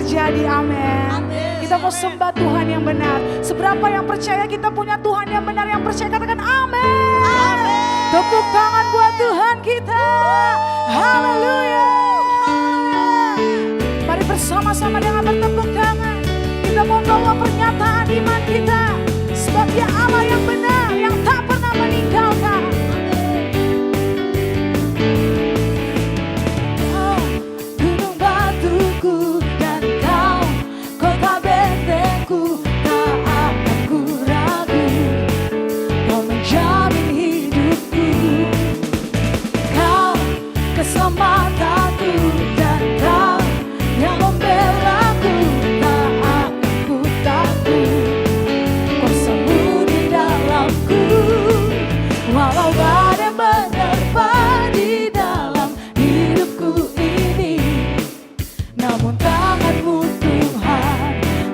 terjadi. Amin. Kita mau sembah Tuhan yang benar. Seberapa yang percaya kita punya Tuhan yang benar, yang percaya katakan amin. Tepuk tangan buat Tuhan kita. Haleluya. Mari bersama-sama dengan bertepuk tangan. Kita mau bawa pernyataan iman kita. Sebab Dia Allah yang benar, yang tak pernah meninggalkan. Kau gunung batuku dan Kau kota bentengku, tak akan ku ragu. Kau menjamin hidupku. Kau keselamatanku dan Kau yang membelaku, tak akan ku takut. Kau sembunyi dalamku, walau badai menerpa di dalam hidupku ini. Namun tanganmu Tuhan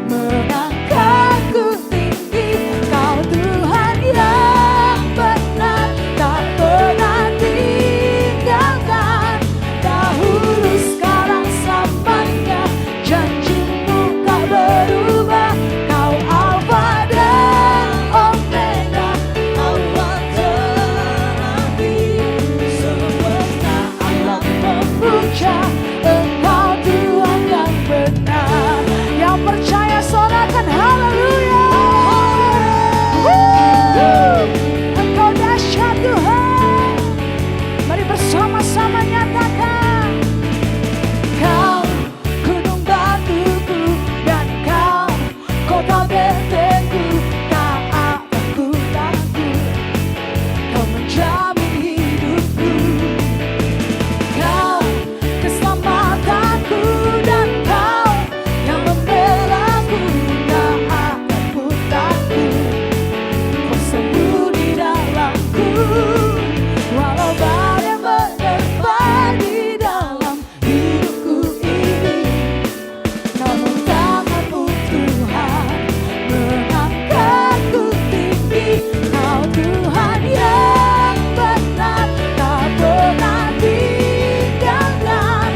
mengangkatku tinggi. Kau Tuhan yang benar, tak pernah tinggalkan. Dahulu sekarang selamanya, janjimu tak berubah. Kau Alfa dan Omega, awal dan akhir. Semesta alam memuja Engkau Tuhan yang benar. Yang percaya sorakan haleluya. Engkau dahsyat Tuhan. Mari bersama-sama nyatakan. Kau gunung batuku dan Kau kota bentengku, tak akan ku takut. Kau menjamin hidupku. Kau keselamatanku dan Kau yang membelaku, tak akan ku takut. Kau sembunyi dalamku, walau badai menerpa di dalam hidupku ini. Namun tanganmu Tuhan mengangkatku tinggi. Kau Tuhan yang benar, tak pernah tinggalkan.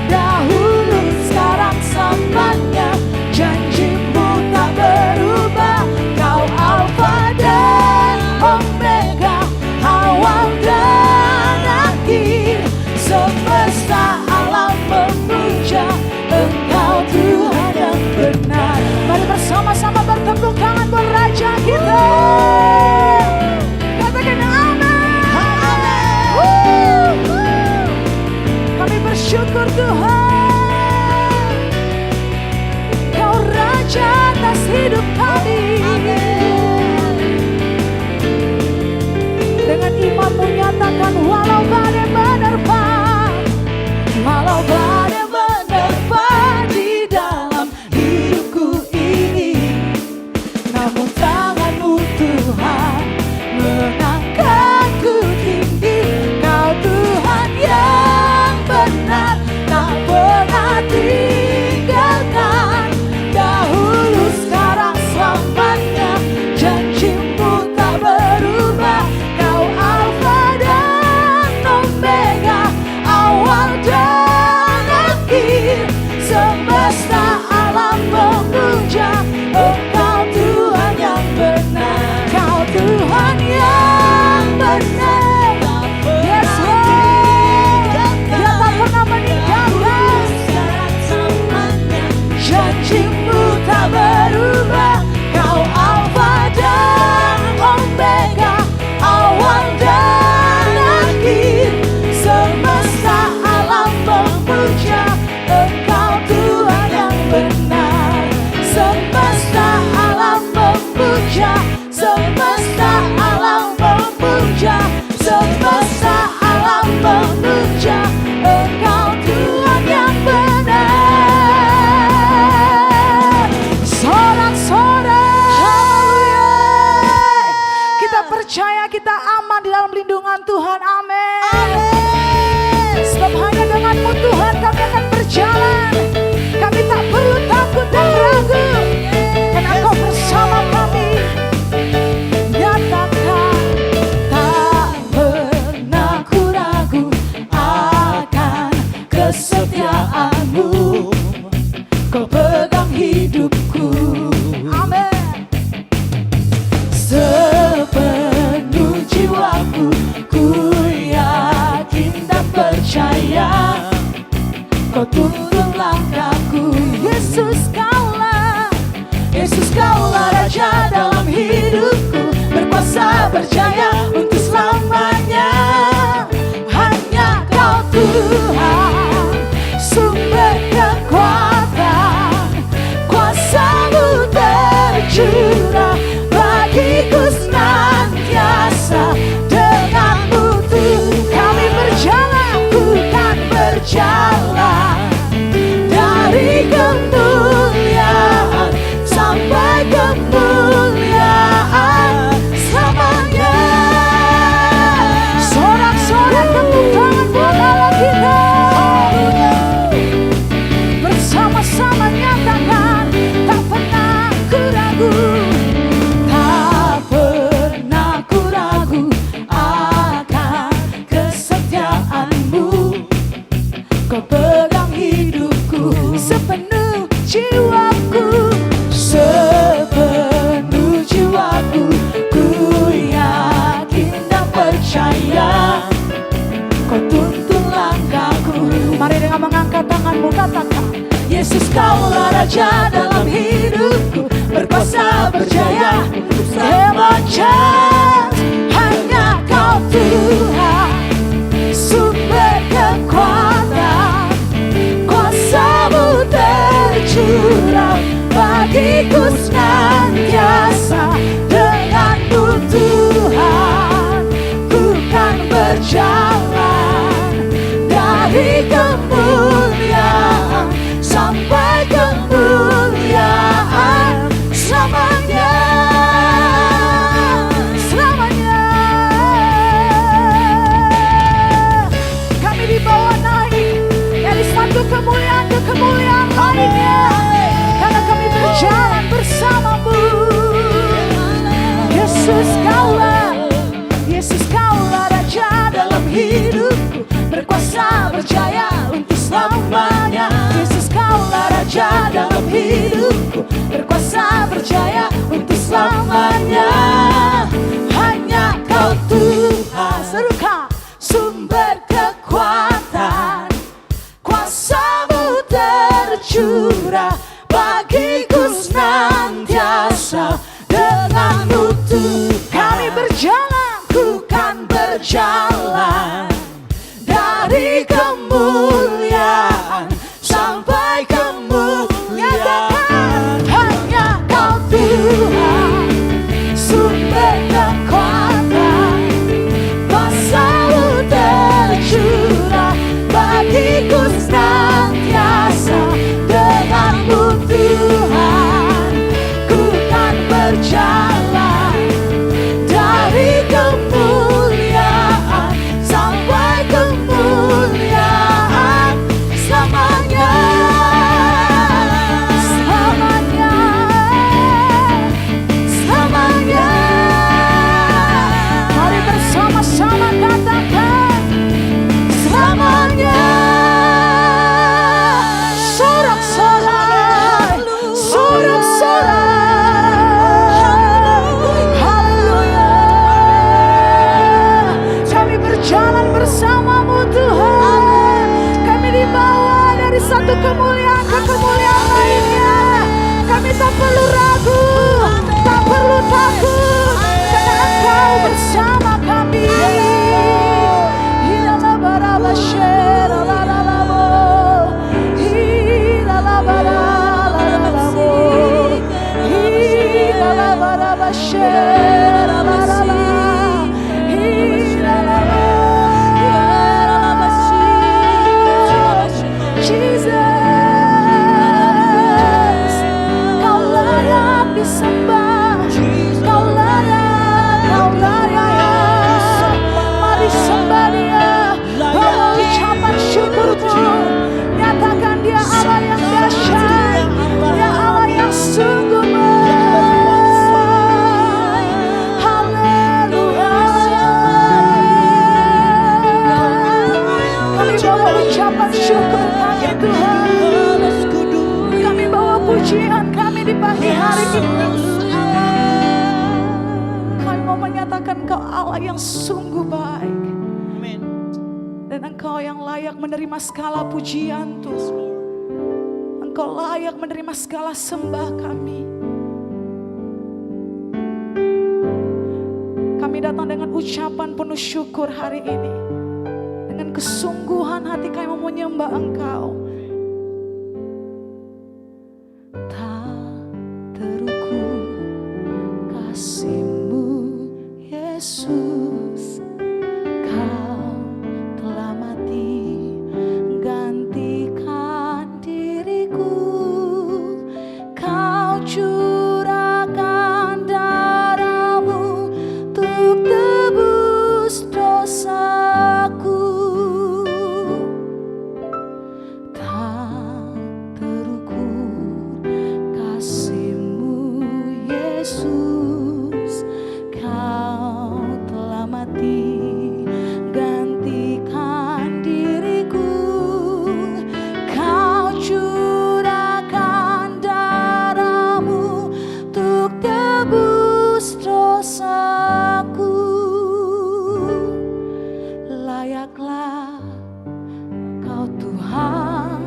Dahulu sekarang selamanya, janjimu tak berubah. Kau Alfa dan Omega, awal dan akhir. Semesta alam memuja Engkau Tuhan yang benar. Mari bersama-sama bertepuk tangan buat Raja kita. Katakan amin. Kami bersyukur Tuhan, Kau Raja atas hidup kami. Dengan imanmu nyatakan, walau badai menerpa, walau badai menerpa di dalam hidupku ini. Namun tanganmu Tuhan mengangkatku tinggi. Kau Tuhan yang benar, tak pernah tinggalkan. Dahulu sekarang selamanya, janjimu tak berubah. Kau Alfa dan Omega, awal dan akhir. Semesta alam memuja Engkau Tuhan yang benar. Kau Tuhan yang benar. Yes Lord, Dia tak pernah meninggalkan. Janjimu tak berubah. Kau Alfa dan Omega, awal dan akhir. Semesta alam memuja Engkau Tuhan yang benar. Semesta alam memuja, semesta alam memuja, semesta alam memuja Engkau Tuhan yang benar. pegang hidupku. Amin. Sepenuh jiwaku ku yakin dan percaya Kau tuntun langkahku. Yesus kaulah Raja dalam hidupku, berkuasa berjaya untuk selamanya. Hanya Kau Tuhan, sumber kekuatan, kuasa-Mu tercurah bagiku senantiasa. Denganmu kami berjalan, ku kan berjalan dari kemuliaan sampai kemuliaan selamanya. Sorak-sorak tepuk tangan buat Allah kita. Bersama-sama nyatakan, tak pernah ku ragu, tak pernah ku ragu akan kesetiaan-Mu. Kau pegang hidupku, sepenuh jiwaku, sepenuh jiwaku, ku yakin dan percaya Kau tuntun langkahku. Mari dengan mengangkat tanganmu katakan, Yesus kaulah Raja dalam hidupku, berkuasa berjaya selamanya. Hanya Kau Tuhan, sumber kekuatan, kuasa-Mu tercurah bagiku senantiasa. Denganmu Tuhan, ku kan berjalan dari kemuliaan sampai kemuliaan selamanya. pujian kami di pagi hari ini. Kami mau menyatakan Engkau Allah yang sungguh baik. Dan Engkau yang layak menerima segala pujian Tuhan. Engkau layak menerima segala sembah kami. Kami datang dengan ucapan penuh syukur hari ini. Dengan kesungguhan hati kami mau menyembah Engkau. Tak terukur kasih-Mu Yesus. Kau telah mati gantikan diriku. Kau curahkan darah-Mu untuk tebus dosaku. Tak terukur kasih-Mu Yesus. Kau telah mati gantikan diriku. Kau curahkan darah-Mu untuk tebus dosaku. Layaklah Kau Tuhan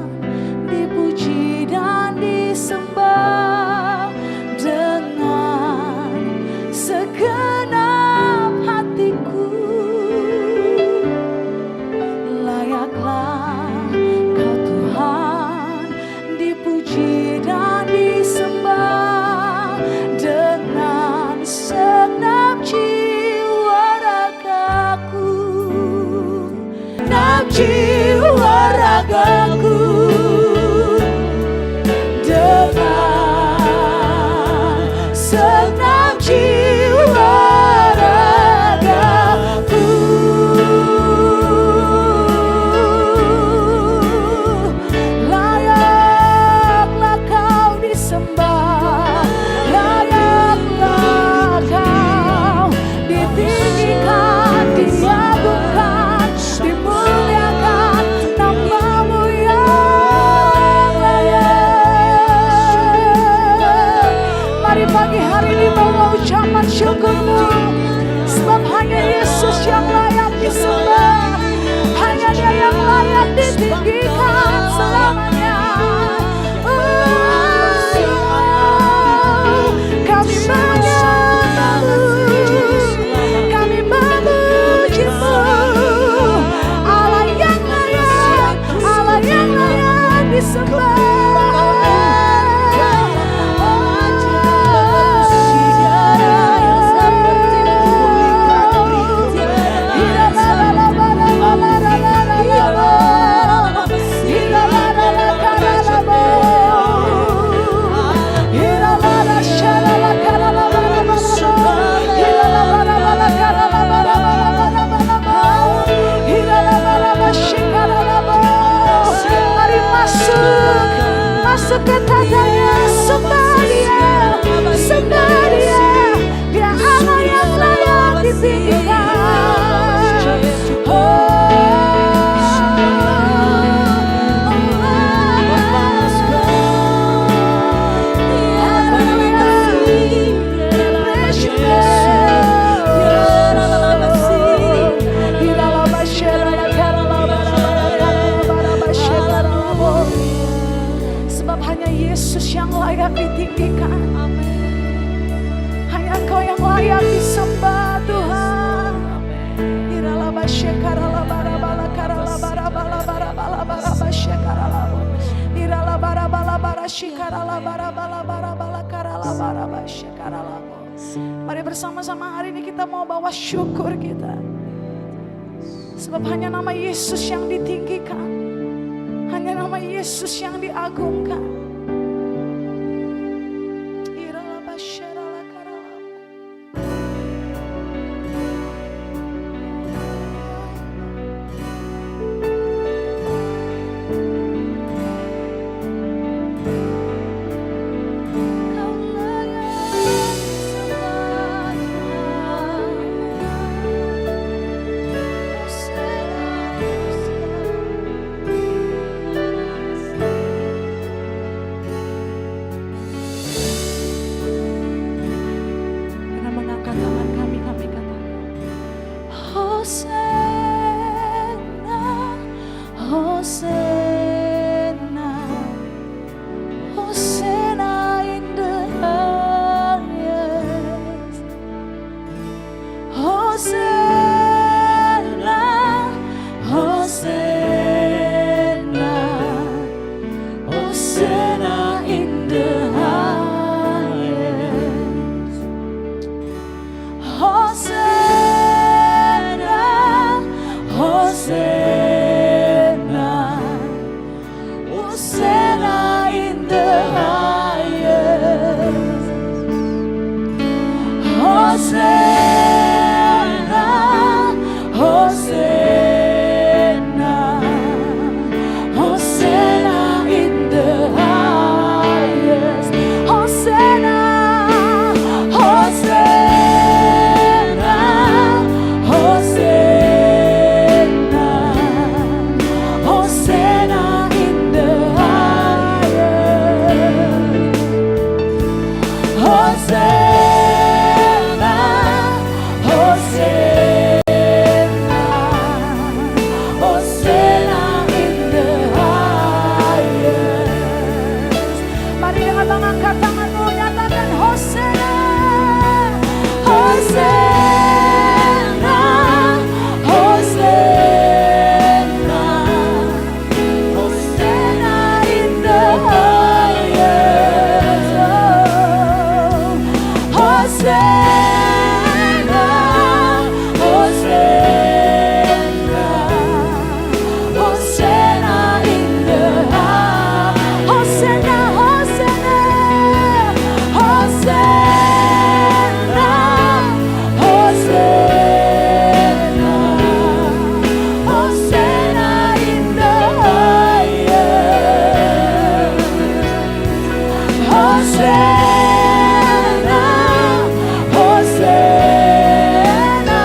dipuji dan disembah dengan segenap hatiku. Layaklah Kau Tuhan dipuji dan disembah dengan segenap jiwa ragaku. Segenap jiwa ragaku. Dengan segenap jiwa ragaku. Layaklah Kau disembah. Layaklah Kau ditinggikan, diagungkan, dimuliakan. Nama-Mu yang layak. Mari pagi hari ini bawa ucapan syukur-Mu. Sebab hanya Yesus yang layak disembah. Hanya Dia yang layak ditinggikan selamanya. Kami menyembah-Mu, kami memuji-Mu. Allah yang layak, Allah yang layak disembah. Masuk ke tadanya, sembah Dia, sembah Dia. Dia Allah yang layak ditinggikan. Yesus yang layak ditinggikan. Hanya Engkau yang layak disembah Tuhan. Mari bersama-sama hari ini kita mau bawa syukur kita. Sebab hanya nama Yesus yang ditinggikan. Hanya nama Yesus yang diagungkan. Hosana, Hosana, Hosana in the highest. Mari dengan mengangkat tanganmu nyatakan Hosana, Hosana, Hosana, Hosana in the highest. Oh, Hosana, Hosana, Hosana in the highest. Hosana, Hosana, Hosana, Hosana, Hosana in the highest. Hosana, Hosana,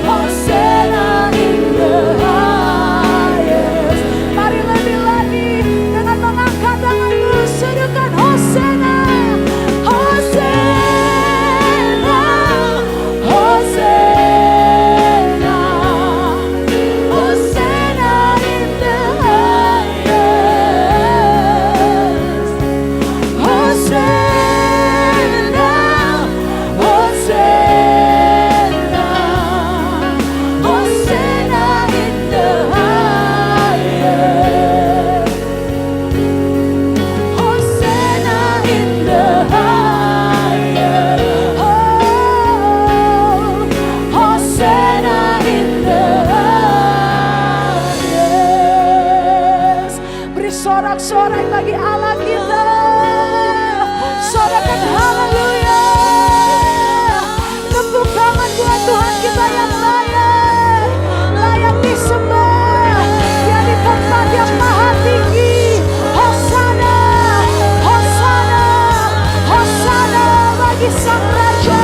Hosana in the highest. Mari lebih lagi dengan mengangkat tanganmu, serukan Hosana, Hosana, Hosana, Hosana in the highest. Hosana, Hosana, Hosana in the highest. Hosana in the highest. Oh, Hosana in the highest. Beri sorak-sorai bagi Allah kita. Sorakan haleluya. Tepuk tangan buat Tuhan kita yang layak, layak disembah. Dia di tempat yang maha tinggi. Hosana, Hosana, Hosana bagi Sang Raja.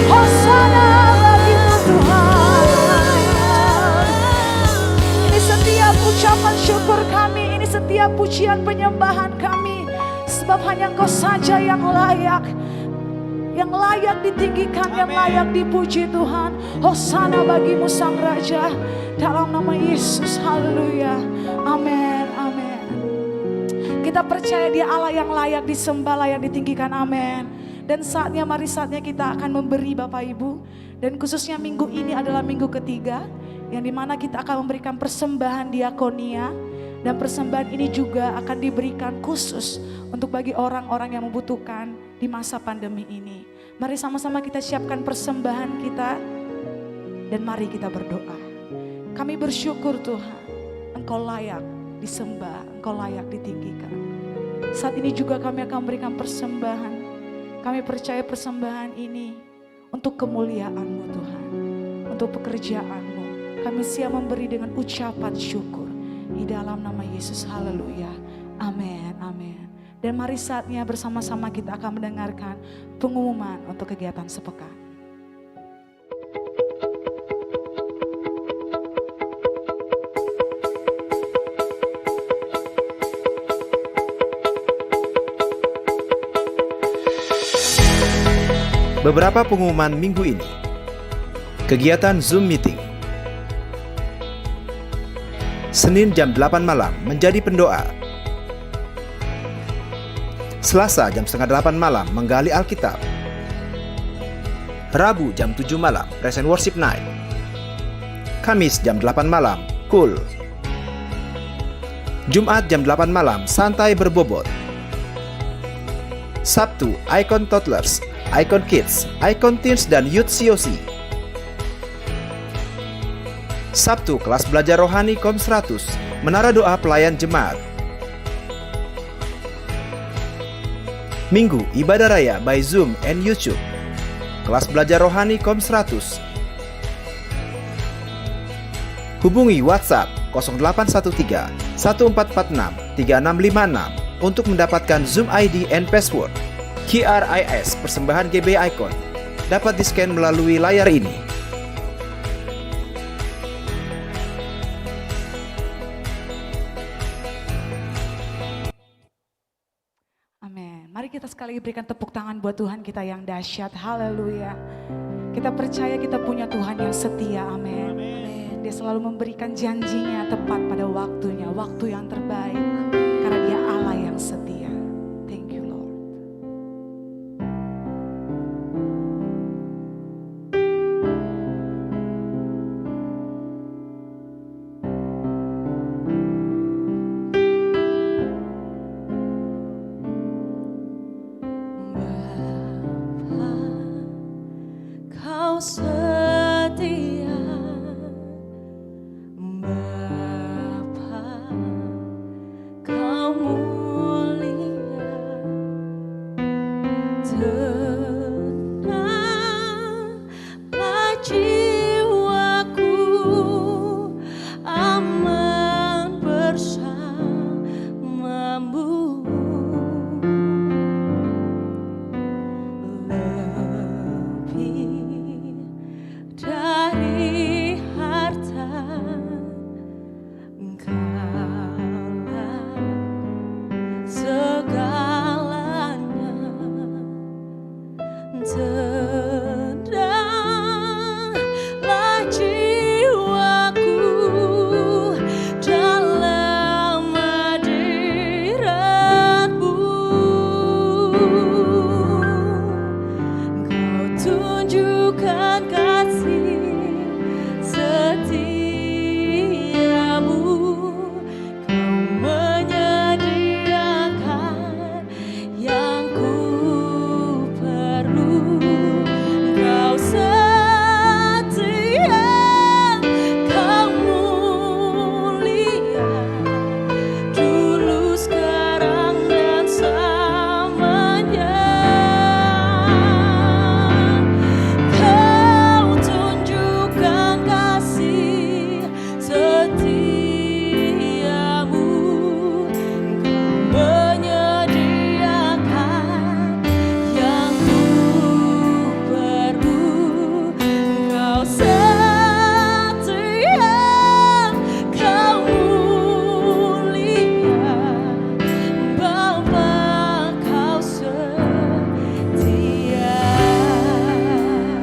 Hosana bagi Tuhan. Ini setiap ucapan syukur kami, ini setiap pujian penyembahan kami. Sebab hanya Engkau saja yang layak ditinggikan, yang layak dipuji Tuhan. Hosana bagimu Sang Raja, dalam nama Yesus. Haleluya. Amin, amin. Kita percaya Dia Allah yang layak disembah, layak ditinggikan. Amin. Dan mari saatnya kita akan memberi Bapak Ibu. Dan khususnya minggu ini adalah minggu ketiga, yang dimana kita akan memberikan persembahan diakonia. Dan persembahan ini juga akan diberikan khusus untuk bagi orang-orang yang membutuhkan di masa pandemi ini. Mari sama-sama kita siapkan persembahan kita dan mari kita berdoa. Kami bersyukur Tuhan, Engkau layak disembah, Engkau layak ditinggikan. Saat ini juga kami akan memberikan persembahan. Kami percaya persembahan ini untuk kemuliaan-Mu Tuhan, untuk pekerjaan-Mu. Kami siap memberi dengan ucapan syukur. Di dalam nama Yesus, haleluya. Amin, amin. Dan mari saatnya bersama-sama kita akan mendengarkan pengumuman untuk kegiatan sepekan. Beberapa pengumuman minggu ini. Kegiatan Zoom Meeting. Senin jam 8 malam menjadi pendoa. Selasa jam setengah 8 malam menggali Alkitab. Rabu jam 7 malam Present Worship Night. Kamis jam 8 malam Cool. Jumat jam 8 malam Santai Berbobot. Sabtu Icon Toddlers, Icon Kids, Icon Teens dan Youth COC. Sabtu kelas belajar rohani KOM 100, Menara Doa Pelayan Jemaat. Minggu ibadah raya by Zoom and YouTube. Kelas belajar rohani KOM 100. Hubungi WhatsApp 0813 1446 3656 untuk mendapatkan Zoom ID and password. QRIS persembahan GB Icon dapat di-scan melalui layar ini. Amin. Amin. Mari kita sekali berikan tepuk tangan buat Tuhan kita yang dahsyat. Haleluya. Kita percaya kita punya Tuhan yang setia. Amin. Dia selalu memberikan janjinya tepat pada waktunya, waktu yang terbaik. Karena dia Allah yang setia. Thank you Lord. Kau setia, Bapa, Kau mulia, tenanglah jiwaku, aman bersamamu. Dari harta Engkaulah segalanya, tenanglah jiwaku dalam hadirat-Mu. Kau tunjukkan kasih setiamu, Kau menyediakan yang ku perlu. Kau setia, Kau mulia, dulu, sekarang, dan selamanya. Kau tunjukkan kasih setiamu, Kau menyediakan yang ku perlu. Kau setia, Kau mulia, Bapa, Kau setia.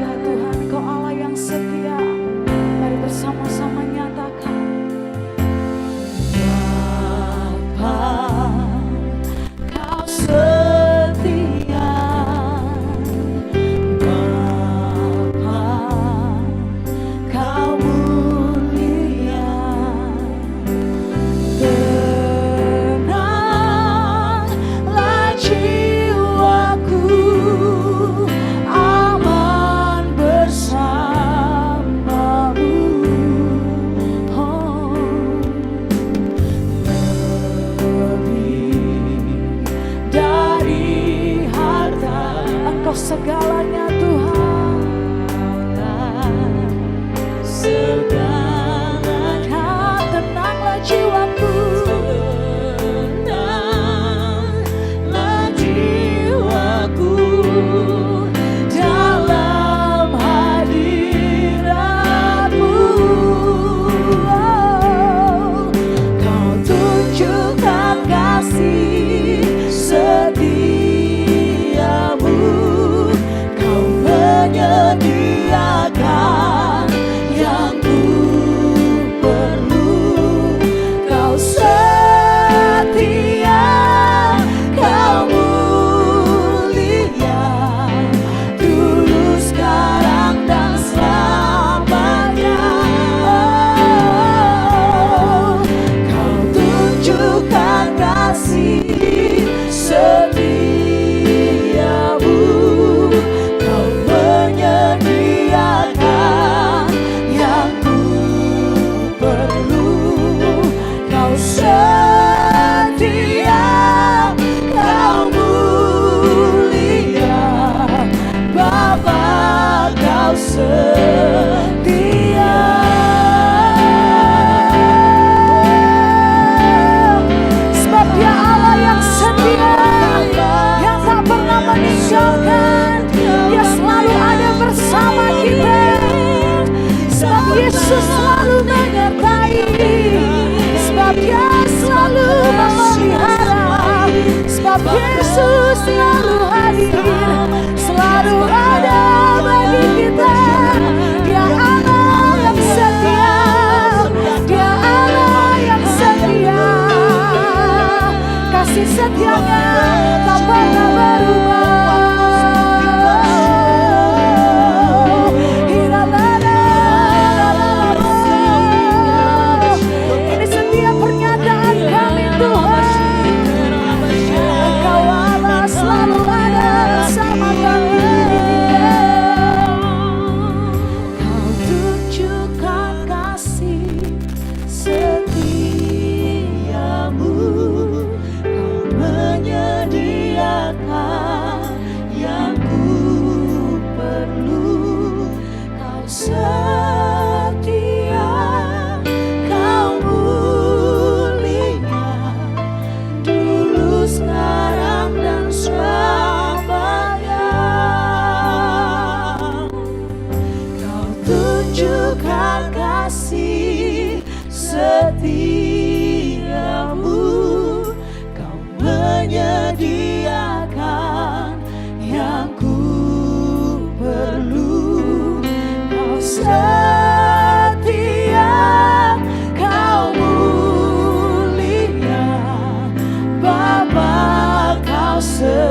Ya Tuhan, Kau Allah yang setia. Mari bersama-sama nyatakan. Bapa, Kau setia, Bapa, Kau mulia, tenanglah jiwaku, aman bersamamu. Oh, lebih dari harta Engkau segalanya Tuhan. segalanya, Tenanglah jiwaku. tenanglah jiwaku dalam hadirat-Mu. Kau tunjukkan kasih setiamu, Kau menyediakan yang ku perlu. Kau setia, Kau mulia, dulu, sekarang, dan selamanya. Kau tunjukkan kasih setiamu, Kau menyediakan yang ku perlu. Kau setia, Kau mulia, Bapa, Kau setia. Sebab Dia Allah yang setia, yang tak pernah meninggalkan. Dia selalu ada bersama kita. Sebab Yesus selalu menyertai. Sebab Dia selalu memelihara. Sebab sebab Yesus selalu hadir, selalu ada bagi kita. Dia Allah yang setia, Dia Allah yang setia. Kasih setianya tak pernah berubah. Ini setiap pernyataan kami Tuhan. Engkau Allah selalu ada bersama kami. Kau tunjukkan kasih setiamu. Kau menyediakan yang ku perlu. Kau setia, kau mulia, dulu, sekarang, dan selamanya. Kau tunjukkan kasih setiamu. Kau menyediakan yang ku perlu. Kau setia, kau mulia, Bapa, kau setia.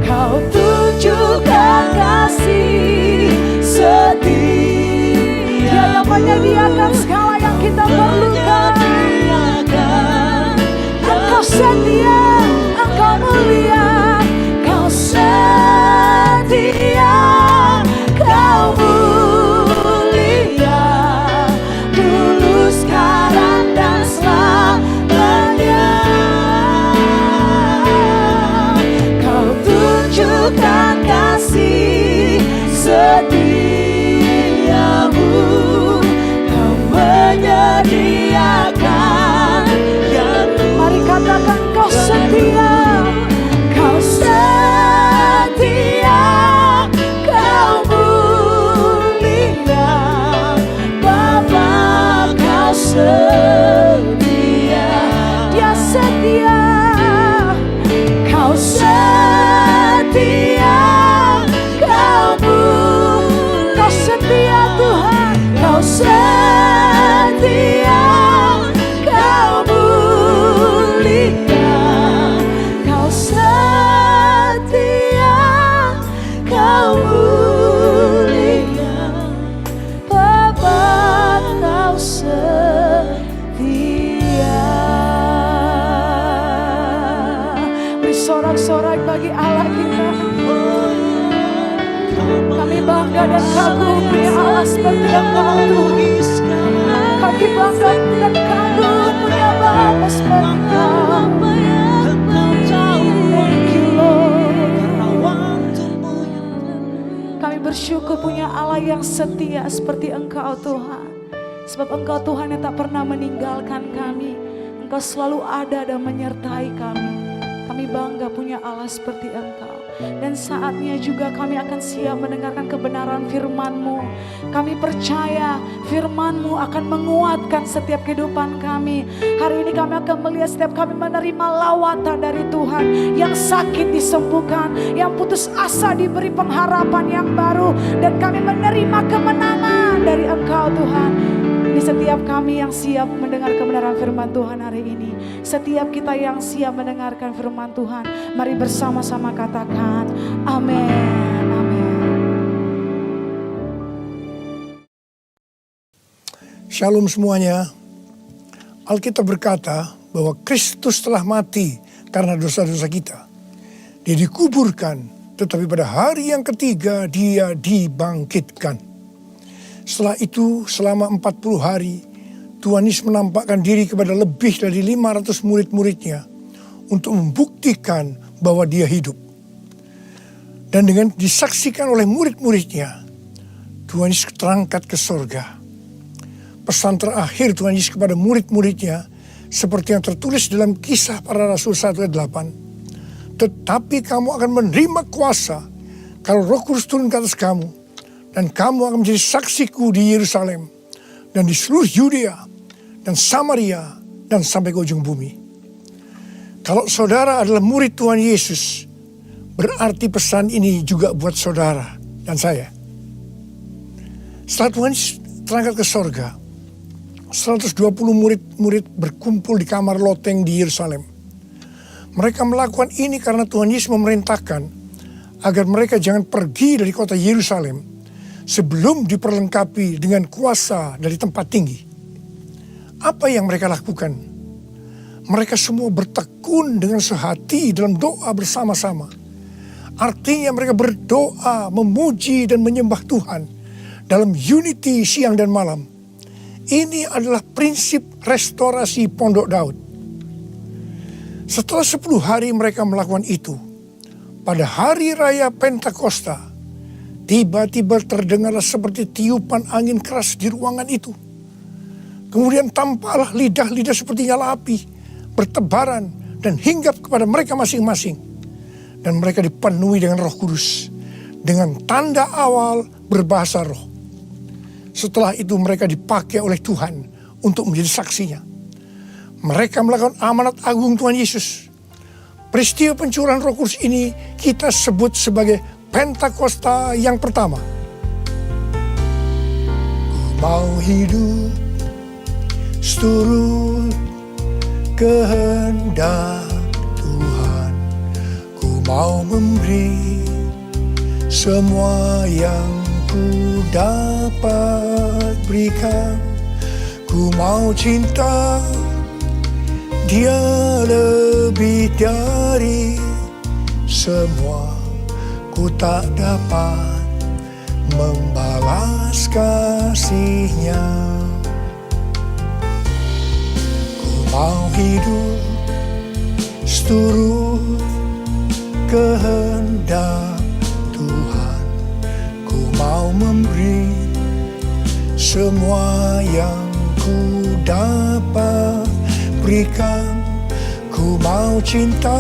Kau tunjukkan kasih setia. Dia yang menyediakan segala yang kita perlukan. Engkau setia, Engkau mulia, Kau setia, Kau mulia, dulu, sekarang, dan selamanya. Kau tunjukkan kasih setiamu. Kau menyediakan yang mari katakan kau setia, kau setia, kau mulia, Bapa, kau setia. Dia setia, kau setia, kau mulia, kau setia Tuhan, kau setia, kau mulia, kau setia, kau mulia, Bapa, kau setia. Beri sorak-sorak bagi Allah kita. Kami bangga dan kagum punya Allah seperti Engkau Tuhan. Kami bangga dan kagum punya Bapa seperti Engkau. Thank you Lord. Kami bersyukur punya Allah yang setia seperti Engkau Tuhan. Sebab Engkau Tuhan yang tak pernah meninggalkan kami. Engkau selalu ada dan menyertai kami. Kami bangga punya Allah seperti Engkau. Dan saatnya juga kami akan siap mendengarkan kebenaran firman-Mu. Kami percaya firman-Mu akan menguatkan setiap kehidupan kami. Hari ini kami akan melihat setiap kami menerima lawatan dari Tuhan. Yang sakit disembuhkan, yang putus asa diberi pengharapan yang baru. Dan kami menerima kemenangan dari Engkau Tuhan. Ini setiap kami yang siap mendengar kebenaran firman Tuhan hari ini. Setiap kita yang siap mendengarkan firman Tuhan, mari bersama-sama katakan amin, amin. Shalom semuanya. Alkitab berkata bahwa Kristus telah mati karena dosa-dosa kita. Dia dikuburkan, tetapi pada hari yang ketiga dia dibangkitkan. Setelah itu selama 40 hari Tuhan Yesus menampakkan diri kepada lebih dari 500 murid-muridnya untuk membuktikan bahwa dia hidup. Dan dengan disaksikan oleh murid-muridnya, Tuhan Yesus terangkat ke sorga. Pesan terakhir Tuhan Yesus kepada murid-muridnya seperti yang tertulis dalam Kisah Para Rasul 1 ayat 8. Tetapi kamu akan menerima kuasa kalau Roh Kudus turun ke atas kamu. Dan kamu akan menjadi saksiku di Yerusalem dan di seluruh Yudea dan Samaria dan sampai ke ujung bumi. Kalau saudara adalah murid Tuhan Yesus, berarti pesan ini juga buat saudara dan saya. Setelah Tuhan terangkat ke sorga, 120 murid-murid berkumpul di kamar loteng di Yerusalem. Mereka melakukan ini karena Tuhan Yesus memerintahkan agar mereka jangan pergi dari kota Yerusalem sebelum diperlengkapi dengan kuasa dari tempat tinggi. Apa yang mereka lakukan? Mereka semua bertekun dengan sehati dalam doa bersama-sama. Artinya mereka berdoa, memuji dan menyembah Tuhan dalam unity siang dan malam. Ini adalah prinsip restorasi Pondok Daud. Setelah 10 hari mereka melakukan itu, pada hari raya Pentakosta, tiba-tiba terdengarlah seperti tiupan angin keras di ruangan itu. Kemudian tampaklah lidah-lidah seperti nyala api, bertebaran dan hinggap kepada mereka masing-masing. Dan mereka dipenuhi dengan Roh Kudus, dengan tanda awal berbahasa roh. Setelah itu mereka dipakai oleh Tuhan untuk menjadi saksinya. Mereka melakukan amanat agung Tuhan Yesus. Peristiwa pencurahan Roh Kudus ini kita sebut sebagai Pentakosta yang pertama. Ku mau hidup seturut kehendak Tuhan. Ku mau memberi semua yang ku dapat berikan. Ku mau cinta Dia lebih dari semua. Ku tak dapat membalas kasih-Nya. Ku mau hidup seturut kehendak Tuhan. Ku mau memberi semua yang ku dapat berikan. Ku mau cinta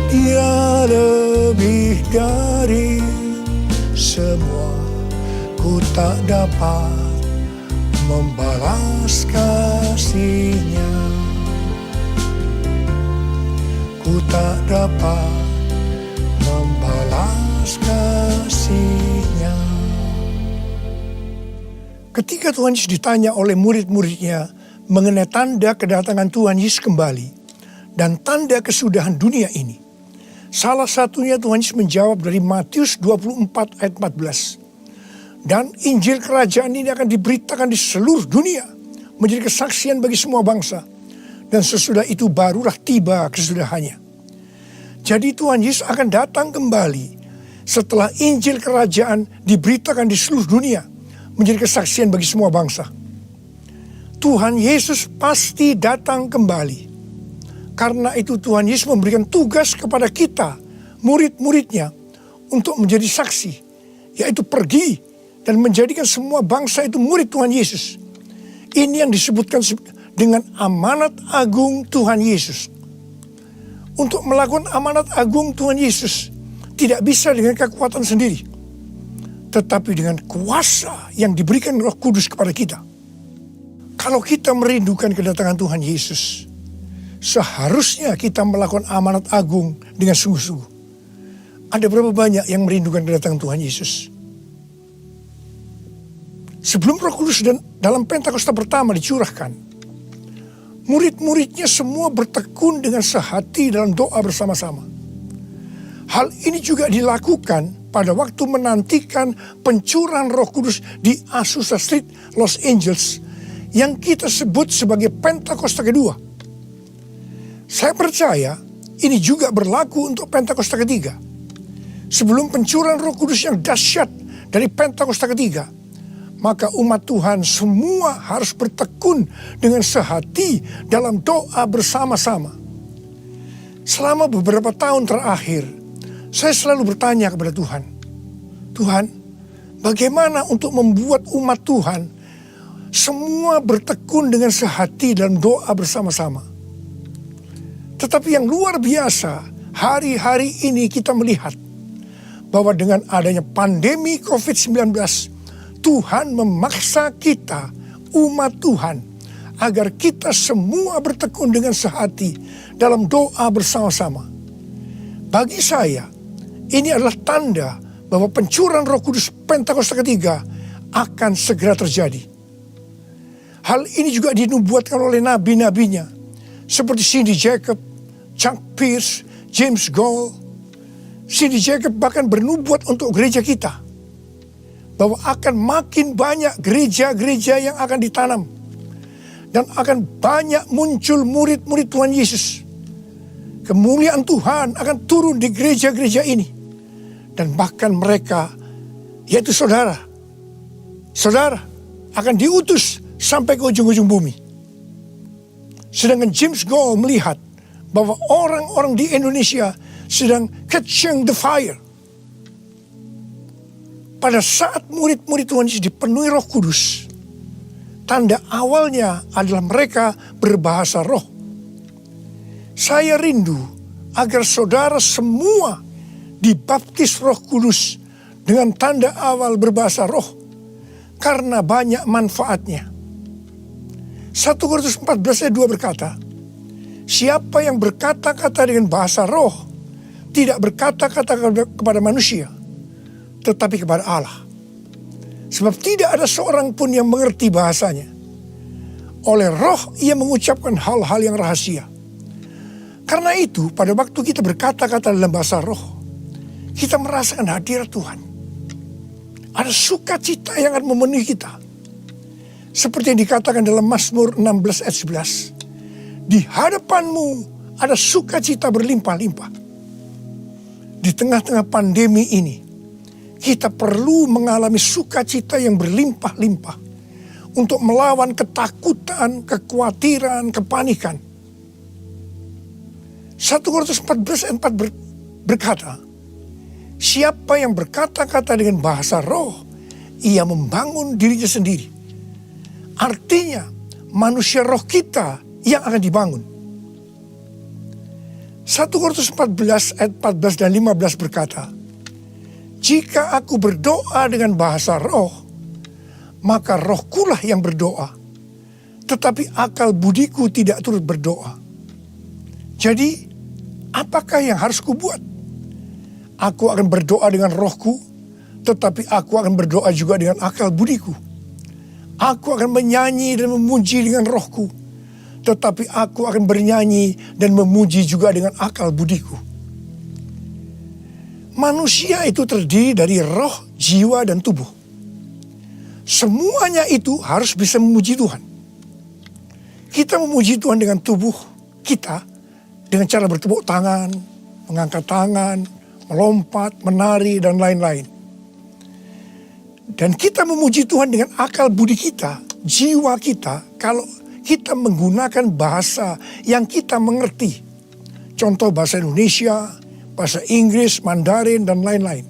Dia lebih dari semua. Ku tak dapat membalas kasih-Nya. Ku tak dapat membalas kasih-Nya. Ketika Tuhan Yesus ditanya oleh murid-muridnya mengenai tanda kedatangan Tuhan Yesus kembali dan tanda kesudahan dunia ini, salah satunya Tuhan Yesus menjawab dari Matius 24 ayat 14. Dan Injil kerajaan ini akan diberitakan di seluruh dunia, menjadi kesaksian bagi semua bangsa. Dan sesudah itu barulah tiba kesudahannya. Jadi Tuhan Yesus akan datang kembali setelah Injil kerajaan diberitakan di seluruh dunia, menjadi kesaksian bagi semua bangsa. Tuhan Yesus pasti datang kembali. Karena itu Tuhan Yesus memberikan tugas kepada kita, murid-muridnya, untuk menjadi saksi. Yaitu pergi dan menjadikan semua bangsa itu murid Tuhan Yesus. Ini yang disebutkan dengan amanat agung Tuhan Yesus. Untuk melakukan amanat agung Tuhan Yesus, tidak bisa dengan kekuatan sendiri. Tetapi dengan kuasa yang diberikan Roh Kudus kepada kita. Kalau kita merindukan kedatangan Tuhan Yesus, seharusnya kita melakukan amanat agung dengan sungguh-sungguh. Ada berapa banyak yang merindukan kedatangan Tuhan Yesus? Sebelum Roh Kudus dan dalam Pentakosta pertama dicurahkan, murid-muridnya semua bertekun dengan sehati dalam doa bersama-sama. Hal ini juga dilakukan pada waktu menantikan pencurahan Roh Kudus di Azusa Street, Los Angeles, yang kita sebut sebagai Pentakosta kedua. Saya percaya ini juga berlaku untuk Pentakosta ketiga. Sebelum pencurahan Roh Kudus yang dahsyat dari Pentakosta ketiga, maka umat Tuhan semua harus bertekun dengan sehati dalam doa bersama-sama. Selama beberapa tahun terakhir, saya selalu bertanya kepada Tuhan, Tuhan, bagaimana untuk membuat umat Tuhan semua bertekun dengan sehati dalam doa bersama-sama? Tetapi yang luar biasa, hari-hari ini kita melihat bahwa dengan adanya pandemi COVID-19, Tuhan memaksa kita, umat Tuhan, agar kita semua bertekun dengan sehati dalam doa bersama-sama. Bagi saya, ini adalah tanda bahwa pencurahan Roh Kudus Pentakosta ketiga akan segera terjadi. Hal ini juga dinubuatkan oleh nabi-nabinya, seperti Cindy Jacob, Chuck Pierce, James Goll. Cindy Jacob bahkan bernubuat untuk gereja kita, bahwa akan makin banyak gereja-gereja yang akan ditanam, dan akan banyak muncul murid-murid Tuhan Yesus. Kemuliaan Tuhan akan turun di gereja-gereja ini. Dan bahkan mereka, yaitu saudara akan diutus sampai ke ujung-ujung bumi. Sedangkan James Goll melihat bahwa orang-orang di Indonesia sedang catching the fire. Pada saat murid-murid Tuhan Yesus dipenuhi Roh Kudus, tanda awalnya adalah mereka berbahasa roh. Saya rindu agar saudara semua dibaptis Roh Kudus dengan tanda awal berbahasa roh, karena banyak manfaatnya. 1 Korintus 14 ayat 2 berkata, siapa yang berkata-kata dengan bahasa roh tidak berkata-kata kepada manusia, tetapi kepada Allah. Sebab tidak ada seorang pun yang mengerti bahasanya. Oleh roh ia mengucapkan hal-hal yang rahasia. Karena itu pada waktu kita berkata-kata dalam bahasa roh, kita merasakan hadirat Tuhan. Ada sukacita yang akan memenuhi kita. Seperti yang dikatakan dalam Mazmur 16 ayat 11. Di hadapanmu ada sukacita berlimpah-limpah. Di tengah-tengah pandemi ini, kita perlu mengalami sukacita yang berlimpah-limpah untuk melawan ketakutan, kekhawatiran, kepanikan. 1 Korintus 14 ayat 4 berkata, siapa yang berkata-kata dengan bahasa roh, ia membangun dirinya sendiri. Artinya, manusia roh kita yang akan dibangun. 1 Korintus 14 ayat 14 dan 15 berkata, jika aku berdoa dengan bahasa roh, maka rohkulah yang berdoa, tetapi akal budiku tidak turut berdoa. Jadi, apakah yang harus kubuat? Aku akan berdoa dengan rohku, tetapi aku akan berdoa juga dengan akal budiku. Aku akan menyanyi dan memuji dengan rohku, tetapi aku akan bernyanyi dan memuji juga dengan akal budiku. Manusia itu terdiri dari roh, jiwa, dan tubuh. Semuanya itu harus bisa memuji Tuhan. Kita memuji Tuhan dengan tubuh kita, dengan cara bertepuk tangan, mengangkat tangan, melompat, menari, dan lain-lain. Dan kita memuji Tuhan dengan akal budi kita, jiwa kita, kalau kita menggunakan bahasa yang kita mengerti. Contoh bahasa Indonesia, bahasa Inggris, Mandarin, dan lain-lain.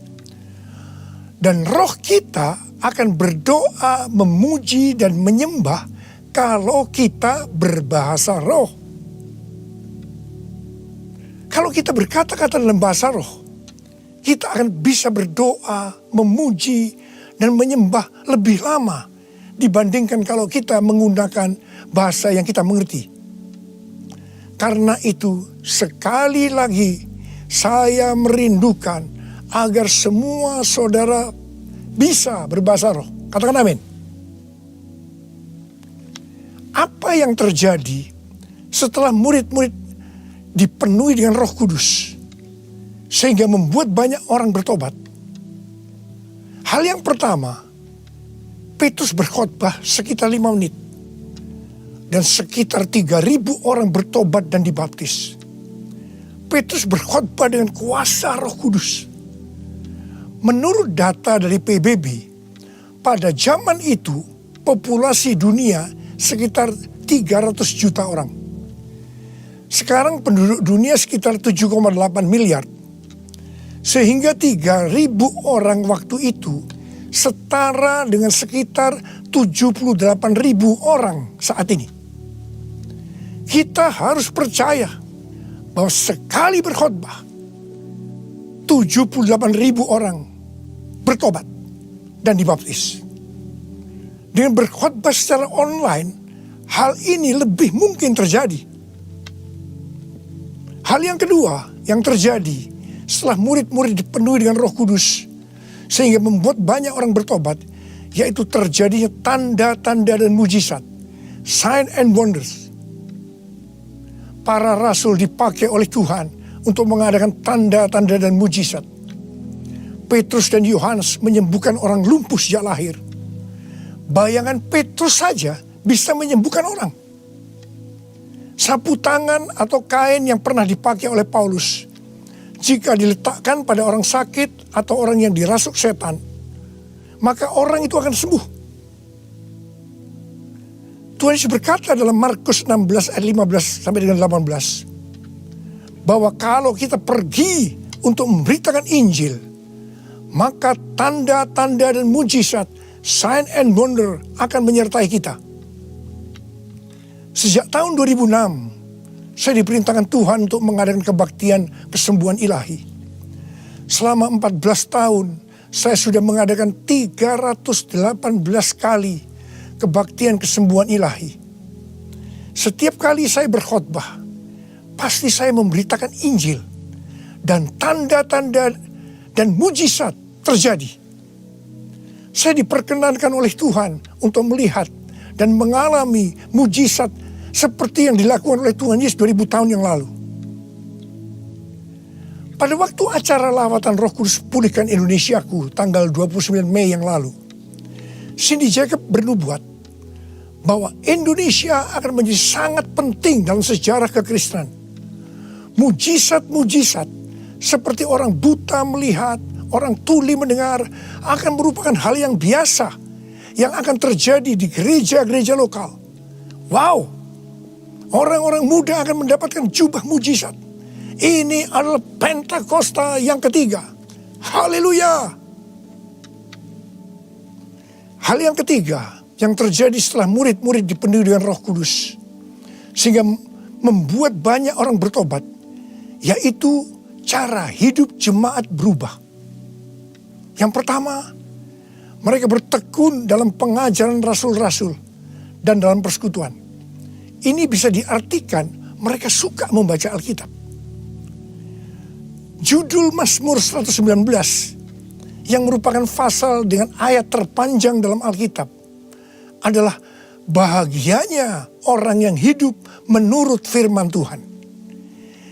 Dan roh kita akan berdoa, memuji, dan menyembah kalau kita berbahasa roh. Kalau kita berkata-kata dalam bahasa roh, kita akan bisa berdoa, memuji, dan menyembah lebih lama dibandingkan kalau kita menggunakan bahasa yang kita mengerti. Karena itu, sekali lagi saya merindukan agar semua saudara bisa berbahasa roh. Katakan amin. Apa yang terjadi setelah murid-murid dipenuhi dengan Roh Kudus sehingga membuat banyak orang bertobat? Hal yang pertama, Petrus berkhotbah sekitar 5 menit dan sekitar 3.000 orang bertobat dan dibaptis. Petrus berkhotbah dengan kuasa Roh Kudus. Menurut data dari PBB, pada zaman itu populasi dunia sekitar 300 juta orang. Sekarang penduduk dunia sekitar 7,8 miliar. Sehingga 3.000 orang waktu itu setara dengan sekitar 78.000 orang saat ini. Kita harus percaya bahwa sekali berkhotbah, 78.000 orang bertobat dan dibaptis. Dengan berkhotbah secara online, hal ini lebih mungkin terjadi. Hal yang kedua yang terjadi setelah murid-murid dipenuhi dengan Roh Kudus sehingga membuat banyak orang bertobat, yaitu terjadinya tanda-tanda dan mujizat, sign and wonders. Para rasul dipakai oleh Tuhan untuk mengadakan tanda-tanda dan mujizat. Petrus dan Yohanes menyembuhkan orang lumpuh sejak lahir. Bayangan Petrus saja bisa menyembuhkan orang. Sapu tangan atau kain yang pernah dipakai oleh Paulus, jika diletakkan pada orang sakit atau orang yang dirasuk setan, maka orang itu akan sembuh. Tuhan Yesus berkata dalam Markus 16 ayat 15 sampai dengan 18, bahwa kalau kita pergi untuk memberitakan Injil, maka tanda-tanda dan mujizat, sign and wonder akan menyertai kita. Sejak tahun 2006, saya diperintahkan Tuhan untuk mengadakan kebaktian kesembuhan ilahi. Selama 14 tahun, saya sudah mengadakan 318 kali kebaktian kesembuhan ilahi. Setiap kali saya berkhotbah, pasti saya memberitakan Injil. Dan tanda-tanda dan mujizat terjadi. Saya diperkenankan oleh Tuhan untuk melihat dan mengalami mujizat seperti yang dilakukan oleh Tuhan Yesus 2000 tahun yang lalu. Pada waktu acara lawatan Roh Kudus Pulihkan Indonesiaku tanggal 29 Mei yang lalu, Cindy Jacob bernubuat bahwa Indonesia akan menjadi sangat penting dalam sejarah kekristenan. Mujizat-mujizat seperti orang buta melihat, orang tuli mendengar akan merupakan hal yang biasa yang akan terjadi di gereja-gereja lokal. Wow! Orang-orang muda akan mendapatkan jubah mujizat. Ini adalah Pentakosta yang ketiga. Haleluya! Hal yang ketiga yang terjadi setelah murid-murid dipenuhi dengan Roh Kudus, sehingga membuat banyak orang bertobat, yaitu cara hidup jemaat berubah. Yang pertama, mereka bertekun dalam pengajaran rasul-rasul dan dalam persekutuan. Ini bisa diartikan mereka suka membaca Alkitab. Judul Mazmur 119 yang merupakan pasal dengan ayat terpanjang dalam Alkitab adalah bahagianya orang yang hidup menurut firman Tuhan.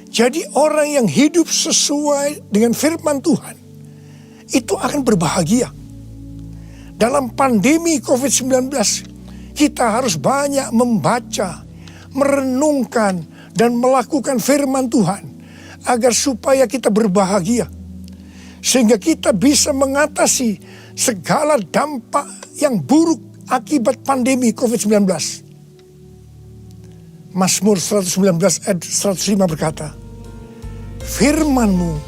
Jadi orang yang hidup sesuai dengan firman Tuhan itu akan berbahagia. Dalam pandemi COVID-19 kita harus banyak membaca, merenungkan dan melakukan firman Tuhan agar supaya kita berbahagia. Sehingga kita bisa mengatasi segala dampak yang buruk akibat pandemi COVID-19. Mazmur 119 ayat 105 berkata, firman-Mu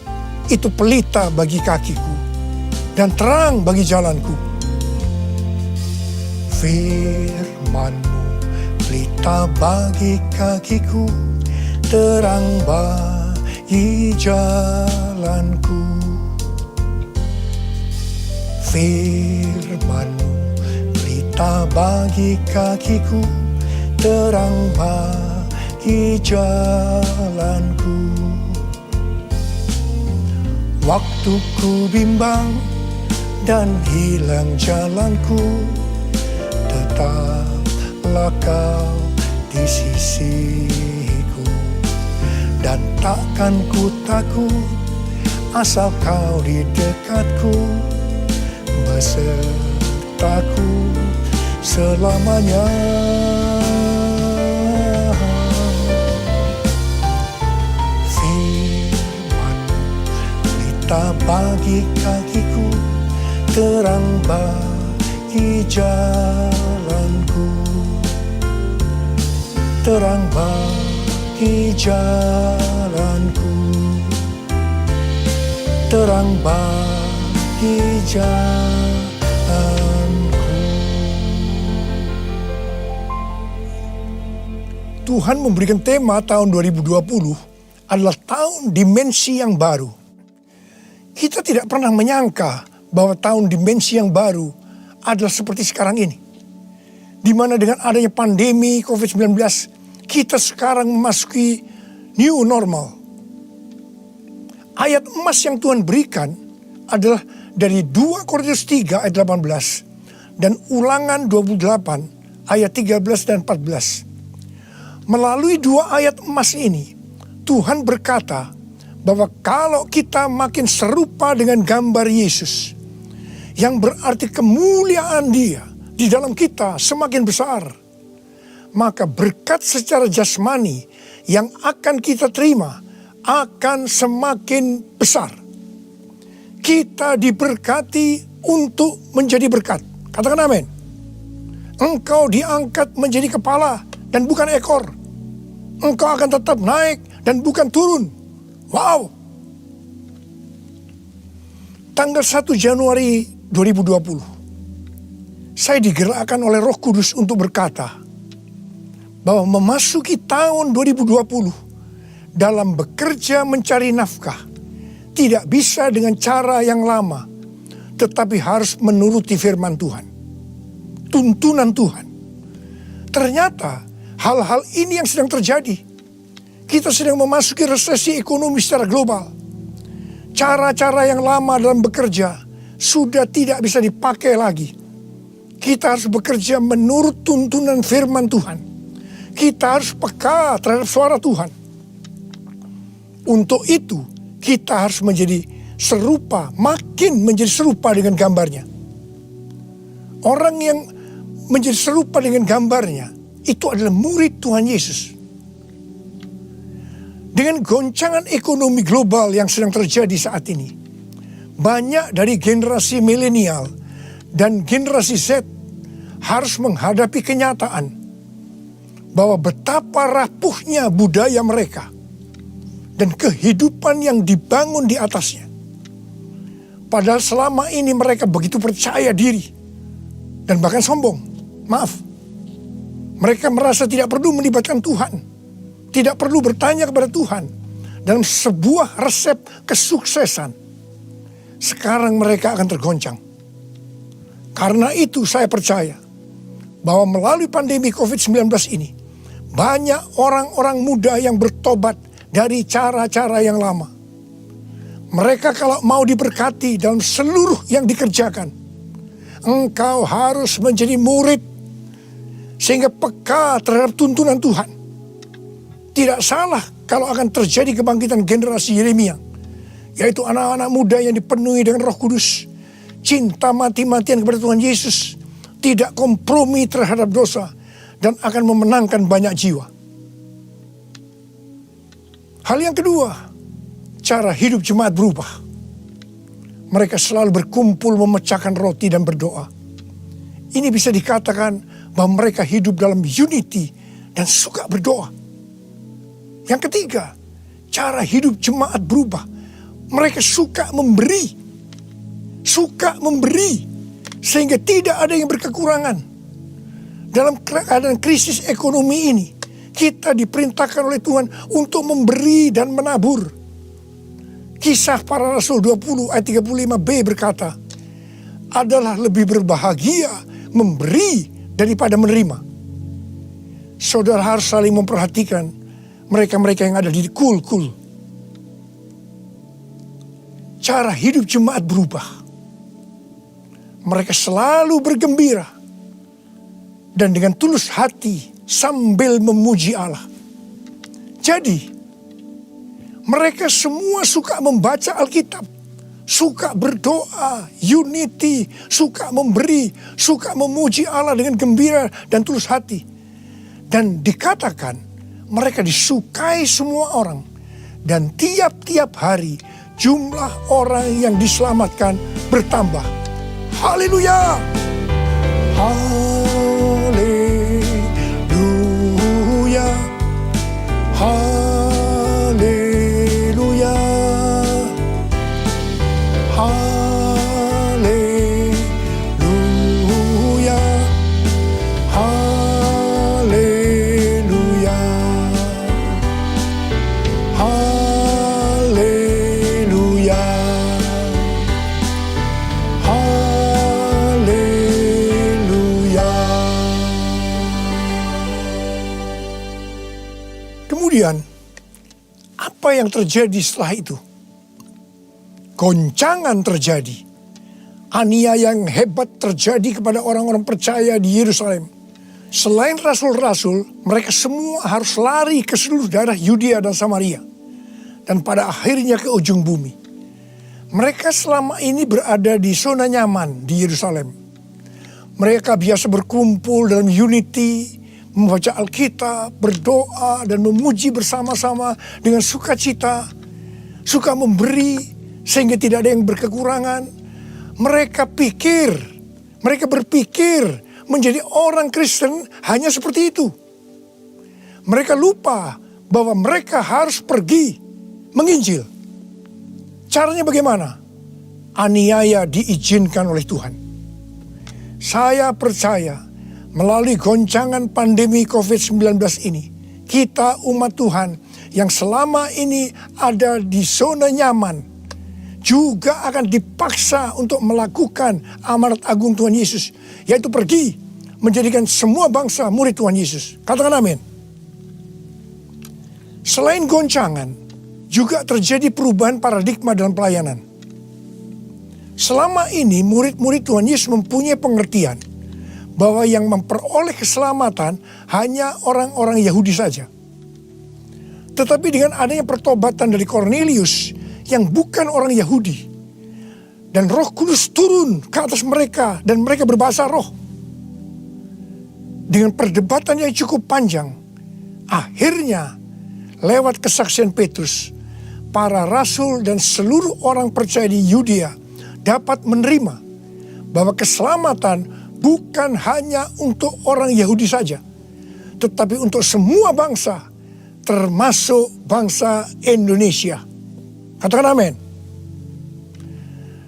itu pelita bagi kakiku dan terang bagi jalanku. Firman-Mu pelita bagi kakiku, terang bagi jalanku. Firman-Mu pelita bagi kakiku, terang bagi jalanku. Waktu ku bimbang dan hilang jalanku, tetaplah Kau di sisiku. Dan takkan ku takut asal Kau di dekatku, besertaku selamanya. Firman-Mu pelita bagi kakiku, terang bagi jalanku. Terang bagi jalanku, terang bagi jalanku. Tuhan memberikan tema tahun 2020 adalah tahun dimensi yang baru. Kita tidak pernah menyangka bahwa tahun dimensi yang baru adalah seperti sekarang ini. Di mana dengan adanya pandemi COVID-19, kita sekarang memasuki new normal. Ayat emas yang Tuhan berikan adalah dari 2 Korintus 3 ayat 18 dan Ulangan 28 ayat 13 dan 14. Melalui 2 ayat emas ini, Tuhan berkata bahwa kalau kita makin serupa dengan gambar Yesus, yang berarti kemuliaan Dia di dalam kita semakin besar, maka berkat secara jasmani yang akan kita terima akan semakin besar. Kita diberkati untuk menjadi berkat. Katakan amin. Engkau diangkat menjadi kepala dan bukan ekor. Engkau akan tetap naik dan bukan turun. Wow. Tanggal 1 Januari 2020, saya digerakkan oleh Roh Kudus untuk berkata bahwa memasuki tahun 2020 dalam bekerja mencari nafkah tidak bisa dengan cara yang lama, tetapi harus menuruti firman Tuhan, tuntunan Tuhan. Ternyata hal-hal ini yang sedang terjadi. Kita sedang memasuki resesi ekonomi secara global. Cara-cara yang lama dalam bekerja sudah tidak bisa dipakai lagi. Kita harus bekerja menurut tuntunan firman Tuhan. Kita harus peka terhadap suara Tuhan. Untuk itu kita harus menjadi serupa, makin menjadi serupa dengan gambarnya. Orang yang menjadi serupa dengan gambarnya itu adalah murid Tuhan Yesus. Dengan goncangan ekonomi global yang sedang terjadi saat ini, banyak dari generasi milenial dan generasi Z harus menghadapi kenyataan bahwa betapa rapuhnya budaya mereka dan kehidupan yang dibangun di atasnya. Padahal selama ini mereka begitu percaya diri dan bahkan sombong. Maaf, mereka merasa tidak perlu melibatkan Tuhan, tidak perlu bertanya kepada Tuhan dalam sebuah resep kesuksesan. Sekarang mereka akan tergoncang. Karena itu saya percaya bahwa melalui pandemi COVID-19 ini, banyak orang-orang muda yang bertobat dari cara-cara yang lama. Mereka kalau mau diberkati dalam seluruh yang dikerjakan, engkau harus menjadi murid sehingga peka terhadap tuntunan Tuhan. Tidak salah kalau akan terjadi kebangkitan generasi Yeremia, yaitu anak-anak muda yang dipenuhi dengan Roh Kudus, cinta mati-matian kepada Tuhan Yesus, tidak kompromi terhadap dosa, dan akan memenangkan banyak jiwa. Hal yang kedua, cara hidup jemaat berubah. Mereka selalu berkumpul memecahkan roti dan berdoa. Ini bisa dikatakan bahwa mereka hidup dalam unity dan suka berdoa. Yang ketiga, cara hidup jemaat berubah. Mereka suka memberi. Suka memberi. Sehingga tidak ada yang berkekurangan. Dalam keadaan krisis ekonomi ini, kita diperintahkan oleh Tuhan untuk memberi dan menabur. Kisah Para Rasul 20 ayat 35b berkata, adalah lebih berbahagia memberi daripada menerima. Saudara harus saling memperhatikan mereka-mereka yang ada di kul-kul. Cara hidup jemaat berubah. Mereka selalu bergembira dan dengan tulus hati sambil memuji Allah. Jadi, mereka semua suka membaca Alkitab, suka berdoa, unity, suka memberi, suka memuji Allah dengan gembira dan tulus hati. Dan dikatakan mereka disukai semua orang. Dan tiap-tiap hari jumlah orang yang diselamatkan bertambah. Haleluya! Haleluya! Haleluya! Haleluya! Haleluya! Haleluya! Kemudian, apa yang terjadi setelah itu? Goncangan terjadi. Aniaya yang hebat terjadi kepada orang-orang percaya di Yerusalem. Selain rasul-rasul, mereka semua harus lari ke seluruh daerah Yudea dan Samaria. Dan pada akhirnya ke ujung bumi. Mereka selama ini berada di zona nyaman di Yerusalem. Mereka biasa berkumpul dalam unity, membaca Alkitab, berdoa, dan memuji bersama-sama dengan sukacita. Suka memberi, sehingga tidak ada yang berkekurangan. Mereka berpikir menjadi orang Kristen hanya seperti itu. Mereka lupa bahwa mereka harus pergi menginjil. Caranya bagaimana? Aniaya diizinkan oleh Tuhan. Saya percaya melalui goncangan pandemi COVID-19 ini, kita umat Tuhan yang selama ini ada di zona nyaman juga akan dipaksa untuk melakukan amanat agung Tuhan Yesus, yaitu pergi menjadikan semua bangsa murid Tuhan Yesus. Katakan amin. Selain goncangan, juga terjadi perubahan paradigma dalam pelayanan. Selama ini murid-murid Tuhan Yesus mempunyai pengertian bahwa yang memperoleh keselamatan hanya orang-orang Yahudi saja. Tetapi dengan adanya pertobatan dari Kornelius yang bukan orang Yahudi, dan Roh Kudus turun ke atas mereka dan mereka berbahasa roh. Dengan perdebatan yang cukup panjang, akhirnya lewat kesaksian Petrus, para rasul dan seluruh orang percaya di Yudea dapat menerima bahwa keselamatan bukan hanya untuk orang Yahudi saja, tetapi untuk semua bangsa, termasuk bangsa Indonesia. Katakan amin.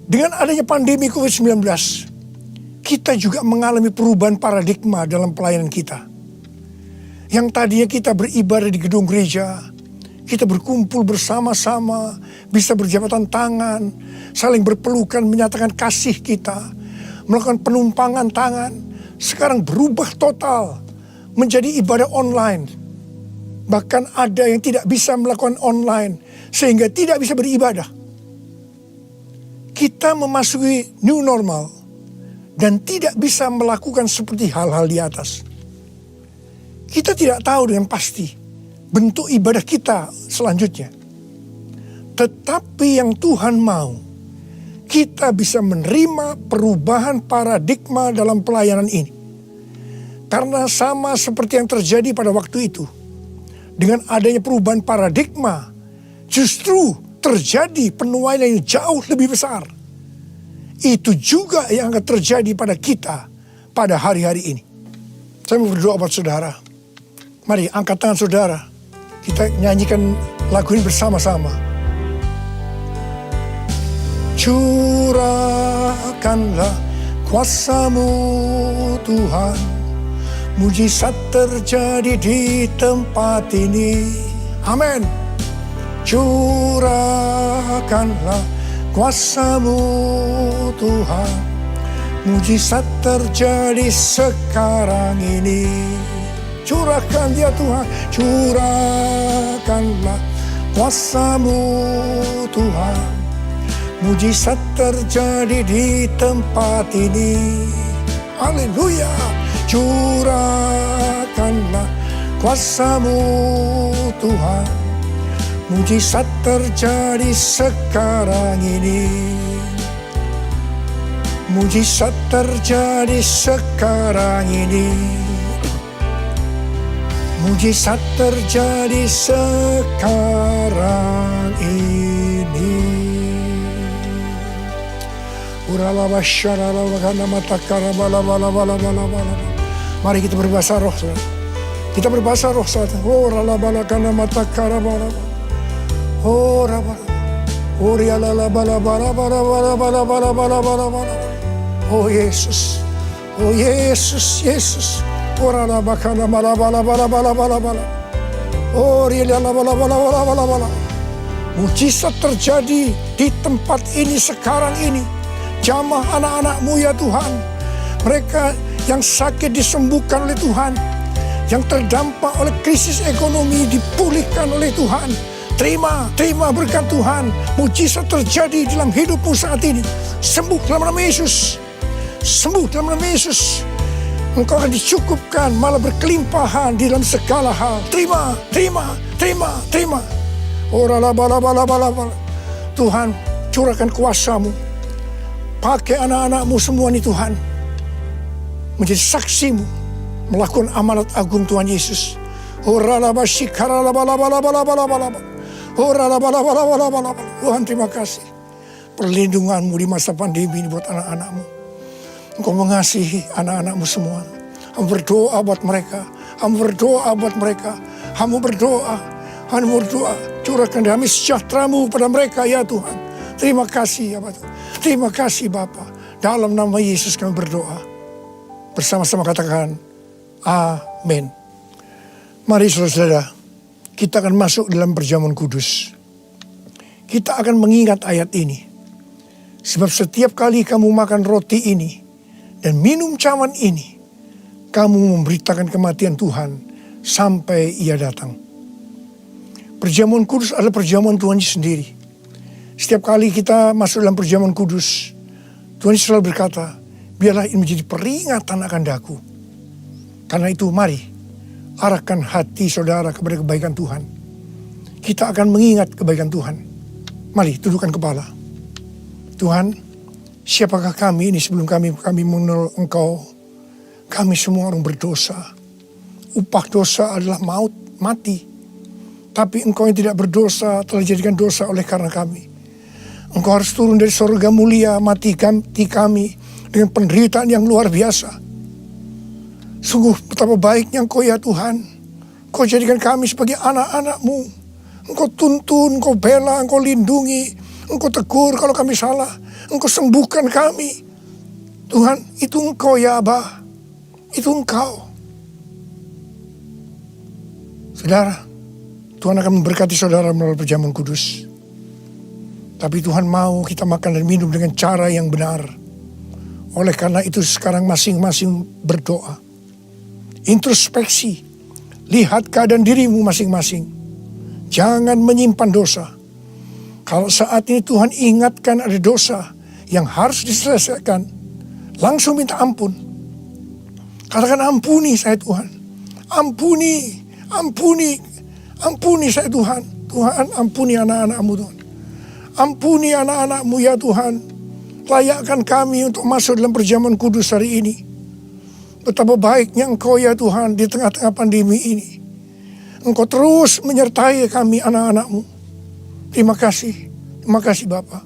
Dengan adanya pandemi COVID-19, kita juga mengalami perubahan paradigma dalam pelayanan kita. Yang tadinya kita beribadah di gedung gereja, kita berkumpul bersama-sama, bisa berjabatan tangan, saling berpelukan, menyatakan kasih kita, melakukan penumpangan tangan. Sekarang berubah total menjadi ibadah online. Bahkan ada yang tidak bisa melakukan online, sehingga tidak bisa beribadah. Kita memasuki new normal dan tidak bisa melakukan seperti hal-hal di atas. Kita tidak tahu dengan pasti bentuk ibadah kita selanjutnya. Tetapi yang Tuhan mau, kita bisa menerima perubahan paradigma dalam pelayanan ini. Karena sama seperti yang terjadi pada waktu itu, dengan adanya perubahan paradigma, justru terjadi penuaian yang jauh lebih besar. Itu juga yang akan terjadi pada kita pada hari-hari ini. Saya mau berdoa buat saudara. Mari angkat tangan saudara. Kita nyanyikan lagu ini bersama-sama. Curahkanlah kuasa-Mu Tuhan. Mujizat terjadi di tempat ini. Amin. Curahkanlah kuasa-Mu Tuhan. Mujizat terjadi sekarang ini. Curahkan dia Tuhan. Curahkanlah kuasa-Mu Tuhan. Mujizat terjadi di tempat ini. Haleluya. Curahkanlah kuasa-Mu Tuhan. Mujizat terjadi sekarang ini. Mujizat terjadi sekarang ini. Mujizat terjadi sekarang ini. Mari kita berbahasa roh. Kita berbahasa roh saat. Oh Yesus, oh Yesus, Yesus. Oh mujizat terjadi di tempat ini sekarang ini. Jamah anak-anak-Mu ya Tuhan. Mereka yang sakit disembuhkan oleh Tuhan. yang terdampak oleh krisis ekonomi dipulihkan oleh Tuhan. Terima berkat Tuhan. Mujizat terjadi dalam hidupmu saat ini. Sembuh dalam nama Yesus. Sembuh dalam nama Yesus. Engkau akan dicukupkan, malah berkelimpahan di dalam segala hal. Terima. Tuhan, curahkan kuasa-Mu. Pakai anak-anak-Mu semua nih Tuhan. Menjadi saksi-Mu. Melakukan amanat agung Tuhan Yesus. Tuhan, terima kasih. Perlindungan-Mu di masa pandemi ini buat anak-anak-Mu. Engkau mengasihi anak-anak-Mu semua. Hamba berdoa buat mereka. Hamba berdoa. Curahkan damai sejahtera-Mu pada mereka ya Tuhan. Terima kasih ya Bapak. Terima kasih Bapa. Dalam nama Yesus kami berdoa. Bersama-sama katakan amin. Mari saudara-saudara, kita akan masuk dalam perjamuan kudus. Kita akan mengingat ayat ini. Sebab setiap kali kamu makan roti ini dan minum cawan ini, kamu memberitakan kematian Tuhan sampai Ia datang. Perjamuan kudus adalah perjamuan Tuhan sendiri. Setiap kali kita masuk dalam perjamuan kudus, Tuhan selalu berkata, biarlah ini menjadi peringatan akan daku. Karena itu mari, arahkan hati saudara kepada kebaikan Tuhan. Kita akan mengingat kebaikan Tuhan. Mari, tundukkan kepala. Tuhan, siapakah kami ini sebelum kami mengenal Engkau? Kami semua orang berdosa. Upah dosa adalah maut, mati. Tapi Engkau yang tidak berdosa telah dijadikan dosa oleh karena kami. Engkau harus turun dari surga mulia, mati kami dengan penderitaan yang luar biasa. Sungguh betapa baiknya Engkau ya Tuhan. Engkau jadikan kami sebagai anak-anak-Mu. Engkau tuntun, Engkau bela, Engkau lindungi. Engkau tegur kalau kami salah. Engkau sembuhkan kami. Tuhan, itu Engkau ya Abah. Itu Engkau. Saudara, Tuhan akan memberkati saudara melalui perjamuan kudus. Tapi Tuhan mau kita makan dan minum dengan cara yang benar. Oleh karena itu sekarang masing-masing berdoa. Introspeksi. Lihat keadaan dirimu masing-masing. Jangan menyimpan dosa. Kalau saat ini Tuhan ingatkan ada dosa yang harus diselesaikan, langsung minta ampun. Katakan ampuni saya Tuhan. Ampuni saya Tuhan. Tuhan ampuni anak-anak-Mu Tuhan. Ampuni anak-anak-Mu ya Tuhan. Layakkan kami untuk masuk dalam perjamuan kudus hari ini. Betapa baiknya Engkau ya Tuhan di tengah-tengah pandemi ini. Engkau terus menyertai kami anak-anak-Mu. Terima kasih Bapa.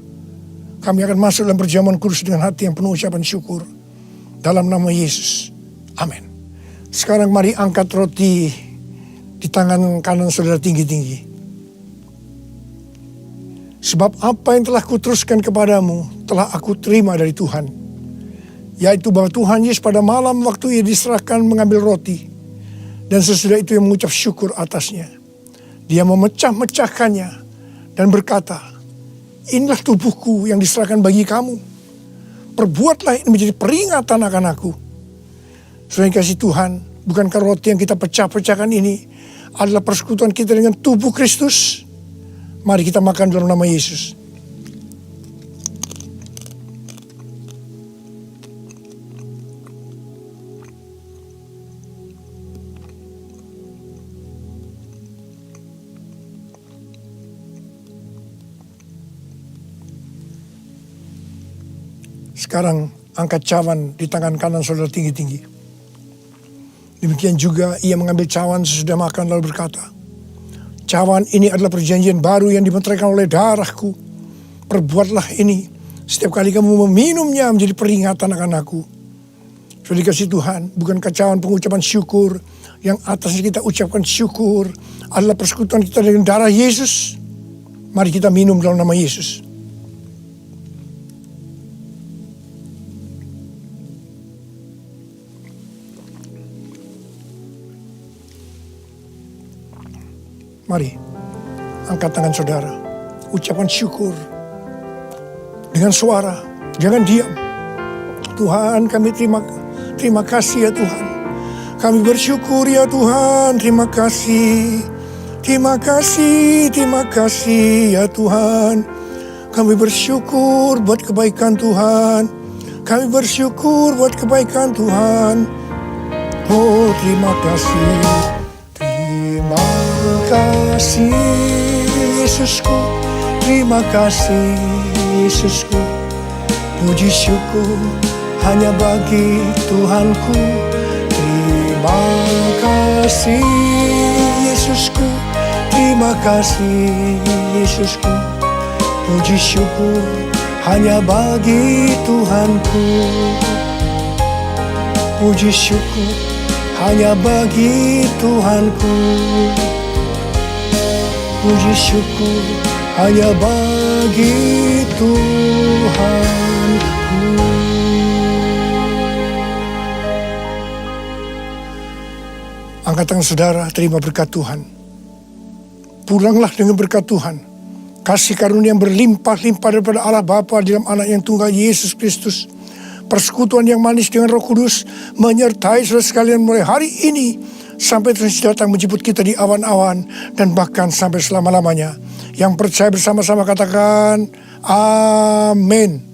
Kami akan masuk dalam perjamuan kudus dengan hati yang penuh ucapan syukur. Dalam nama Yesus. Amin. Sekarang mari angkat roti di tangan kanan saudara tinggi-tinggi. Sebab apa yang telah kuteruskan kepadamu telah aku terima dari Tuhan. Yaitu bahwa Tuhan Yesus pada malam waktu Ia diserahkan mengambil roti. Dan sesudah itu Ia mengucap syukur atasnya. Dia memecah-mecahkannya dan berkata, inilah tubuhku yang diserahkan bagi kamu. Perbuatlah ini menjadi peringatan akan aku. Saudara yang kasih Tuhan, bukankah roti yang kita pecah-pecahkan ini adalah persekutuan kita dengan tubuh Kristus? Mari kita makan dalam nama Yesus. Sekarang angkat cawan di tangan kanan saudara tinggi-tinggi. Demikian juga ia mengambil cawan sesudah makan lalu berkata, cawan ini adalah perjanjian baru yang dimeteraikan oleh darahku. Perbuatlah ini setiap kali kamu meminumnya menjadi peringatan akan aku. Sudah dikasih Tuhan, bukankah cawan pengucapan syukur yang atasnya kita ucapkan syukur adalah persekutuan kita dengan darah Yesus? Mari kita minum dalam nama Yesus. Mari, angkat tangan saudara. Ucapan syukur. Dengan suara. Jangan diam. Tuhan, kami terima kasih ya Tuhan. Kami bersyukur ya Tuhan, terima kasih. Terima kasih ya Tuhan. Kami bersyukur buat kebaikan Tuhan. Kami bersyukur buat kebaikan Tuhan. Oh, terima kasih. Terima kasih Yesusku. Terima kasih Yesusku. Puji syukur hanya bagi Tuhanku. Terima kasih Yesusku. Terima kasih Yesusku. Puji syukur hanya bagi Tuhanku. Puji syukur hanya bagi Tuhanku. Puji syukur hanya bagi Tuhanku. Angkat tangan saudara, terima berkat Tuhan. Pulanglah dengan berkat Tuhan. Kasih karunia yang berlimpah-limpah daripada Allah Bapa dalam anak yang tunggal Yesus Kristus. Persekutuan yang manis dengan Roh Kudus menyertai saudara sekalian mulai hari ini sampai terus datang menjemput kita di awan-awan dan bahkan sampai selama-lamanya. Yang percaya bersama-sama katakan amin.